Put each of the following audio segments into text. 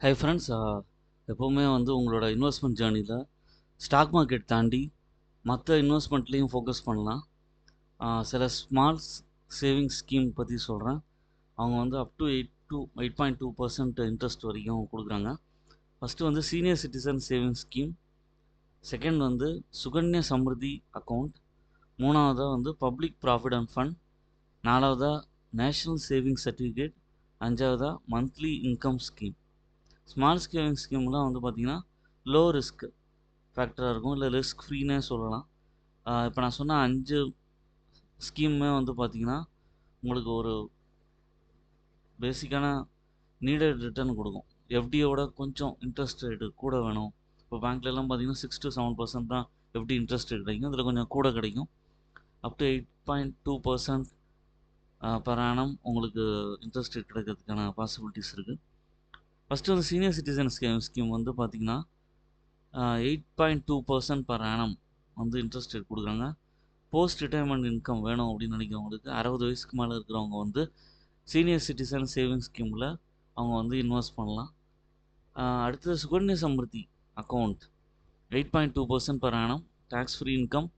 Hi friends, எப்போவுமே வந்து உங்களோட இன்வெஸ்ட்மெண்ட் ஜேர்னியில் ஸ்டாக் மார்க்கெட் தாண்டி மற்ற இன்வெஸ்ட்மெண்ட்லேயும் ஃபோக்கஸ் பண்ணலாம். சில ஸ்மால் சேவிங்ஸ் ஸ்கீம் பற்றி சொல்கிறேன். அவங்க வந்து அப் டு 8.2% இன்ட்ரெஸ்ட் வரைக்கும் கொடுக்குறாங்க. ஃபஸ்ட்டு வந்து senior citizen savings scheme, second வந்து சுகன்யா சம்ருதி அக்கௌண்ட், மூணாவதாக வந்து பப்ளிக் ப்ராவிடென்ட் ஃபண்ட், நாலாவதாக நேஷ்னல் சேவிங் சர்டிஃபிகேட், அஞ்சாவதாக monthly income scheme. Small saving ஸ்கீம்லாம் வந்து பார்த்திங்கன்னா லோ ரிஸ்க் ஃபேக்டராக இருக்கும், இல்லை ரிஸ்க் ஃப்ரீனே சொல்லலாம். இப்போ நான் சொன்ன 5 ஸ்கீமுமே வந்து பார்த்திங்கன்னா உங்களுக்கு ஒரு பேசிக்கான நீடட் ரிட்டர்ன் கொடுக்கும். எஃப்டியோட கொஞ்சம் இன்ட்ரெஸ்ட் ரேட்டு கூட வேணும். இப்போ பேங்க்லலாம் பார்த்திங்கன்னா 6 to 7% தான் எஃப்டி இன்ட்ரெஸ்ட் ரேட் கிடைக்கும். இதில் கொஞ்சம் கூட கிடைக்கும். அப் டு 8.2% per annum உங்களுக்கு இன்ட்ரெஸ்ட் ரேட் கிடைக்கிறதுக்கான பாசிபிலிட்டிஸ் இருக்குது. ஃபஸ்ட்டு வந்து சீனியர் சிட்டிசன் ஸ்கீம் வந்து பார்த்திங்கன்னா 8.2% per annum வந்து இன்ட்ரெஸ்ட் ரேட் கொடுக்குறாங்க. போஸ்ட் ரிட்டைர்மெண்ட் இன்கம் வேணும் அப்படின்னு நினைக்கிறவங்களுக்கு 60 வயசுக்கு மேலே இருக்கிறவங்க வந்து சீனியர் சிட்டிசன் சேவிங்ஸ் ஸ்கீமில் அவங்க வந்து இன்வெஸ்ட் பண்ணலாம். அடுத்தது Sukanya Samriddhi account 8.2% per annum, tax free income,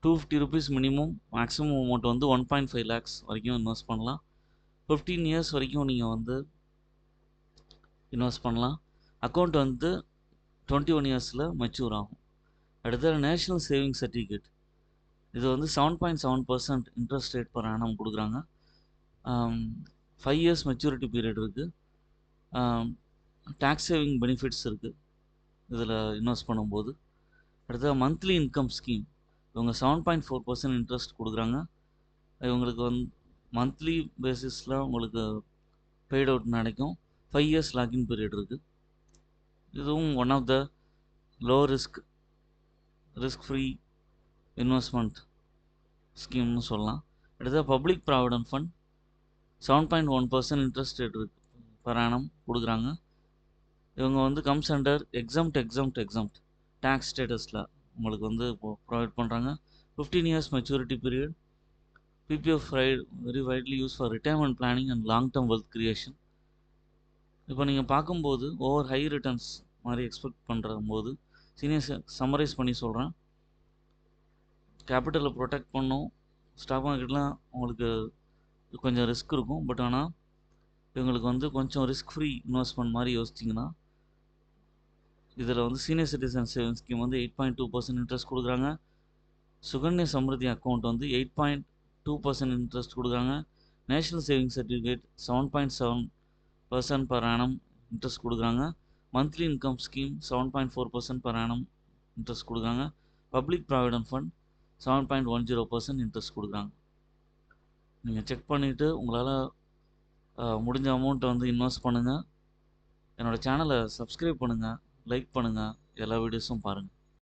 250 rupees minimum, maximum amount வந்து 1.5 lakhs வரைக்கும் இன்வெஸ்ட் பண்ணலாம். 15 years வரைக்கும் நீங்கள் வந்து இன்வெஸ்ட் பண்ணலாம். அக்கௌண்ட் வந்து 21 yearsல மெச்சூர் ஆகும். அடுத்தது நேஷ்னல் சேவிங் சர்டிஃபிகேட், இது வந்து 7.7% இன்ட்ரெஸ்ட் ரேட் per annum கொடுக்குறாங்க. 5 years மெச்சூரிட்டி பீரியட் இருக்குது. டேக்ஸ் சேவிங் பெனிஃபிட்ஸ் இருக்குது இதில் இன்வெஸ்ட் பண்ணும்போது. அடுத்தது மந்த்லி இன்கம் ஸ்கீம், இவங்க 7.4% இன்ட்ரெஸ்ட் கொடுக்குறாங்க. இவங்களுக்கு வந்து மந்த்லி பேசிஸில் உங்களுக்கு பெய்ட் அவுட் கிடைக்கும். 5 years லாக்இன் பீரியட் இருக்குது. இதுவும் one of the low risk free investment ஸ்கீம்னு சொல்லலாம். அடுத்தது public provident fund, 7.1% interest rate per annum கொடுக்குறாங்க. இவங்க வந்து கம்ஸ் அண்டர் எக்ஸம்ட் டேக்ஸ் ஸ்டேட்டஸில் உங்களுக்கு வந்து ப்ரொவைட் பண்ணுறாங்க. 15 years maturity period. PPF very widely use for retirement planning and long term wealth creation. இப்போ நீங்கள் பார்க்கும்போது ஓவர் ஹை ரிட்டர்ன்ஸ் மாதிரி எக்ஸ்பெக்ட் பண்ணுற போது சீனியர்ஸ் சம்மரைஸ் பண்ணி சொல்கிறேன். கேபிட்டலை ப்ரொடெக்ட் பண்ணும். ஸ்டாக் மார்க்கெட்லாம் உங்களுக்கு கொஞ்சம் ரிஸ்க் இருக்கும். பட் ஆனால் இவங்களுக்கு வந்து கொஞ்சம் ரிஸ்க் ஃப்ரீ இன்வெஸ்ட்மெண்ட் மாதிரி யோசிச்சிங்கன்னா இதில் வந்து சீனியர் சிட்டிசன் சேவிங் ஸ்கீம் வந்து 8.2% இன்ட்ரெஸ்ட் கொடுக்குறாங்க. சுகன்யா சம்ருதி அக்கௌண்ட் வந்து 8.2% இன்ட்ரெஸ்ட் கொடுக்குறாங்க. National saving certificate 7.7% per annum interest கொடுக்குறாங்க. Monthly income scheme 7.4% per annum interest கொடுக்குறாங்க. பப்ளிக் ப்ராவிடென்ட் ஃபண்ட் 7.10% இன்ட்ரெஸ்ட் கொடுக்குறாங்க. நீங்கள் செக் பண்ணிவிட்டு உங்களால் முடிஞ்ச அமௌண்ட்டை வந்து இன்வெஸ்ட் பண்ணுங்கள். என்னோடய சேனலை சப்ஸ்கிரைப் பண்ணுங்கள், லைக் பண்ணுங்கள், எல்லா வீடியோஸும் பாருங்கள்.